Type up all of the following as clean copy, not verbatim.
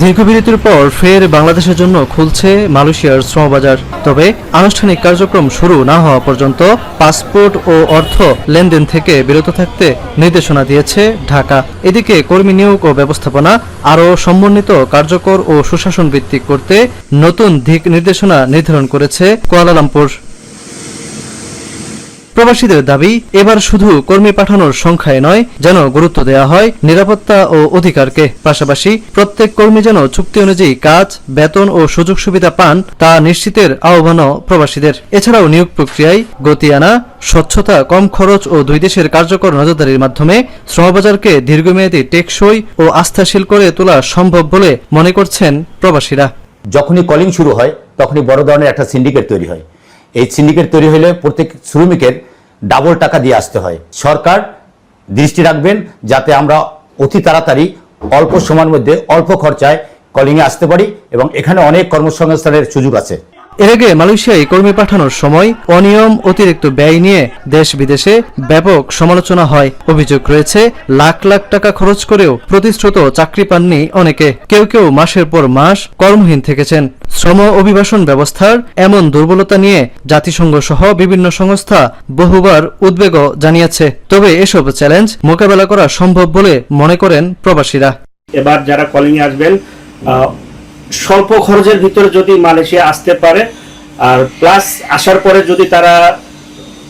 দীর্ঘবিরতির পর ফের বাংলাদেশের জন্য খুলছে মালয়েশিয়ার শ্রমবাজার। তবে আনুষ্ঠানিক কার্যক্রম শুরু না হওয়া পর্যন্ত পাসপোর্ট ও অর্থ লেনদেন থেকে বিরত থাকতে নির্দেশনা দিয়েছে ঢাকা। এদিকে কর্মী নিয়োগ ও ব্যবস্থাপনা আরও সমন্বিত, কার্যকর ও সুশাসন ভিত্তিক করতে নতুন দিক নির্দেশনা নির্ধারণ করেছে কুয়ালালামপুর। প্রবাসীদের দাবি, এবার শুধু কর্মী পাঠানোর সংখ্যায় নয়, যেন গুরুত্ব দেওয়া হয় নিরাপত্তা ও অধিকারকে। পাশাপাশি প্রত্যেক কর্মী যেন চুক্তি অনুযায়ী কাজ, বেতন ও সুযোগ সুবিধা পান, তা নিশ্চিতের আহ্বানও প্রবাসীদের। এছাড়াও নিয়োগ প্রক্রিয়ায় গতি আনা, স্বচ্ছতা, কম খরচ ও দুই দেশের কার্যকর নজরদারির মাধ্যমে শ্রমবাজারকে দীর্ঘমেয়াদী, টেকসই ও আস্থাশীল করে তোলা সম্ভব বলে মনে করছেন প্রবাসীরা। যখনই কলিং শুরু হয় তখনই বড় ধরনের একটা সিন্ডিকেট তৈরি হয়। এই সিন্ডিকেট তৈরি হলে প্রত্যেক শ্রমিকের ডাবল টাকা দিয়ে আসতে হয়। সরকার দৃষ্টি রাখবেন যাতে আমরা অতি তাড়াতাড়ি অল্প সময়ের মধ্যে অল্প খরচায় কলিংয়ে আসতে পারি এবং এখানে অনেক কর্মসংস্থানের সুযোগ আছে। এর আগে মালয়েশিয়ায় কর্মী পাঠানোর সময় অনিয়ম, অতিরিক্ত ব্যয় নিয়ে দেশ বিদেশে ব্যাপক সমালোচনা হয়। অভিযোগ রয়েছে, লাখ লাখ টাকা খরচ করেও প্রতিশ্রুত চাকরি পাননি অনেকে। কেউ কেউ মাসের পর মাস কর্মহীন থেকেছেন। শ্রম অভিবাসন ব্যবস্থার এমন দুর্বলতা নিয়ে জাতিসংঘ সহ বিভিন্ন সংস্থা বহুবার উদ্বেগও জানিয়েছে। তবে এসব চ্যালেঞ্জ মোকাবেলা করা সম্ভব বলে মনে করেন প্রবাসীরা। এবার যারা কলিং আসবেন স্বল্প খরচের ভিতরে যদি মালয়েশিয়া আসতে পারে আর প্লাস আসার পরে যদি তারা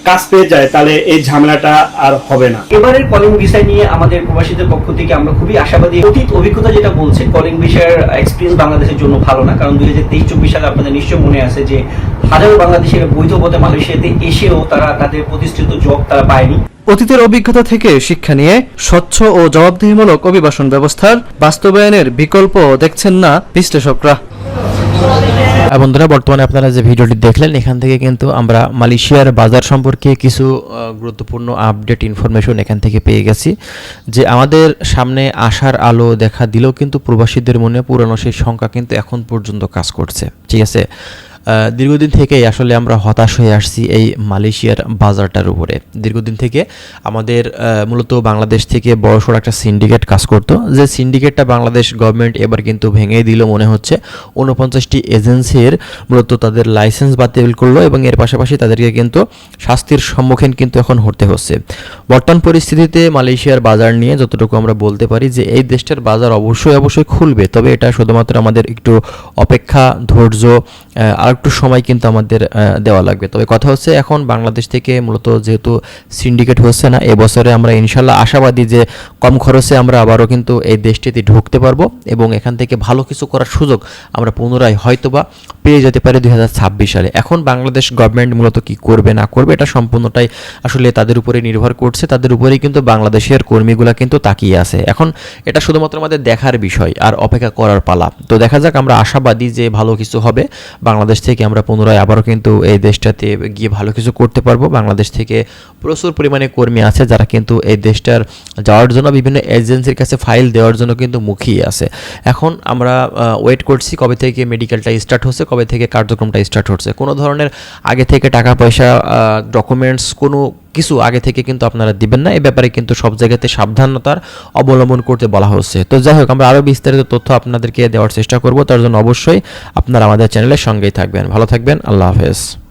কাজ পেয়ে যায় তাহলে এই ঝামেলাটা আর হবে না। এবারের কলিং ভিসা নিয়ে আমাদের প্রবাসীদের পক্ষ থেকে আমরা খুবই আশাবাদী। অতীত অভিজ্ঞতা যেটা বলছে কলিং ভিসার এক্সপিরিয়েন্স বাংলাদেশের জন্য ভালো না, কারণ 2023-24 সালে আপনাদের নিশ্চয় মনে আছে যে হাজারো বাংলাদেশের বৈধ পথে মালয়েশিয়াতে এসেও তারা তাদের প্রতিষ্ঠিত জব তারা পায়নি। অতীতের অভিজ্ঞতা থেকে শিক্ষা নিয়ে স্বচ্ছ ও জবাবদিহিমূলক অভিবাসন ব্যবস্থার বাস্তবায়নের বিকল্প দেখছেন না বিশ্লেষকরা। বন্ধুরা, বর্তমানে আপনারা যে ভিডিওটি দেখলেন, এখান থেকে কিন্তু আমরা মালয়েশিয়ার বাজার সম্পর্কে কিছু গুরুত্বপূর্ণ আপডেট ইনফরমেশন এখান থেকে পেয়ে গেছি। যে আমাদের সামনে আশার আলো দেখা দিলেও কিন্তু প্রবাসীদের মনে পুরানো সেই সংখ্যা কিন্তু এখন পর্যন্ত কাজ করছে। ঠিক আছে, দীর্ঘদিন থেকেই আসলে আমরা হতাশ হয়ে আসছি এই মালয়েশিয়ার বাজারটার উপরে। দীর্ঘদিন থেকে আমাদের মূলত বাংলাদেশ থেকে বড়সড় একটা সিন্ডিকেট কাজ করতো, যে সিন্ডিকেটটা বাংলাদেশ গভর্নমেন্ট এবার কিন্তু ভেঙে দিল মনে হচ্ছে। 49টি এজেন্সির মূলত তাদের লাইসেন্স বাতিল করলো এবং এর পাশাপাশি তাদেরকে কিন্তু শাস্তির সম্মুখীন কিন্তু এখন হতে হচ্ছে। বর্তমান পরিস্থিতিতে মালয়েশিয়ার বাজার নিয়ে যতটুকু আমরা বলতে পারি যে এই দেশটার বাজার অবশ্যই খুলবে, তবে এটা শুধুমাত্র আমাদের একটু অপেক্ষা, ধৈর্য আর একটু সময় কিন্তু আমাদের দেওয়া লাগবে। তবে কথা হচ্ছে, এখন বাংলাদেশ থেকে মূলত যেহেতু সিন্ডিকেট হচ্ছে না, এবছরে আমরা ইনশাল্লাহ আশাবাদী যে কম খরচে আমরা আবারও কিন্তু এই দেশটিতে ঢুকতে পারবো এবং এখান থেকে ভালো কিছু করার সুযোগ আমরা পুনরায় হয়তোবা পেয়ে যেতে পারি 2026 সালে। এখন বাংলাদেশ গভর্নমেন্ট মূলত কি করবে না করবে এটা সম্পূর্ণটাই আসলে তাদের উপরে নির্ভর করছে। তাদের উপরেই কিন্তু বাংলাদেশের কর্মীগুলা কিন্তু তাকিয়ে আছে। এখন এটা শুধুমাত্র আমাদের দেখার বিষয় আর অপেক্ষা করার পালা। তো দেখা যাক, আমরা আশাবাদী যে ভালো কিছু হবে। বাংলাদেশ থেকে আমরা পুনরায় আবারও কিন্তু এই দেশটাতে গিয়ে ভালো কিছু করতে পারবো। বাংলাদেশ থেকে প্রচুর পরিমাণে কর্মী আছে যারা কিন্তু এই দেশটার যাওয়ার জন্য বিভিন্ন এজেন্সির কাছে ফাইল দেওয়ার জন্য কিন্তু মুখিয়ে আছে। এখন আমরা ওয়েট করছি কবে থেকে মেডিকেলটা স্টার্ট হচ্ছে, কবে থেকে কার্যক্রমটা স্টার্ট হচ্ছে। কোনো ধরনের আগে থেকে টাকা পয়সা, ডকুমেন্টস কোনো কিছু আগে থেকে কিন্তু আপনারা দিবেন না। এ ব্যাপারে কিন্তু সব জায়গাতে সাবধানতার অবলম্বন করতে বলা হচ্ছে। তো যাই হোক, আমরা আরও বিস্তারিত তথ্য আপনাদেরকে দেওয়ার চেষ্টা করব। তার জন্য অবশ্যই আপনারা আমাদের চ্যানেলের সঙ্গেই থাকবেন। ভালো থাকবেন। আল্লাহ হাফেজ।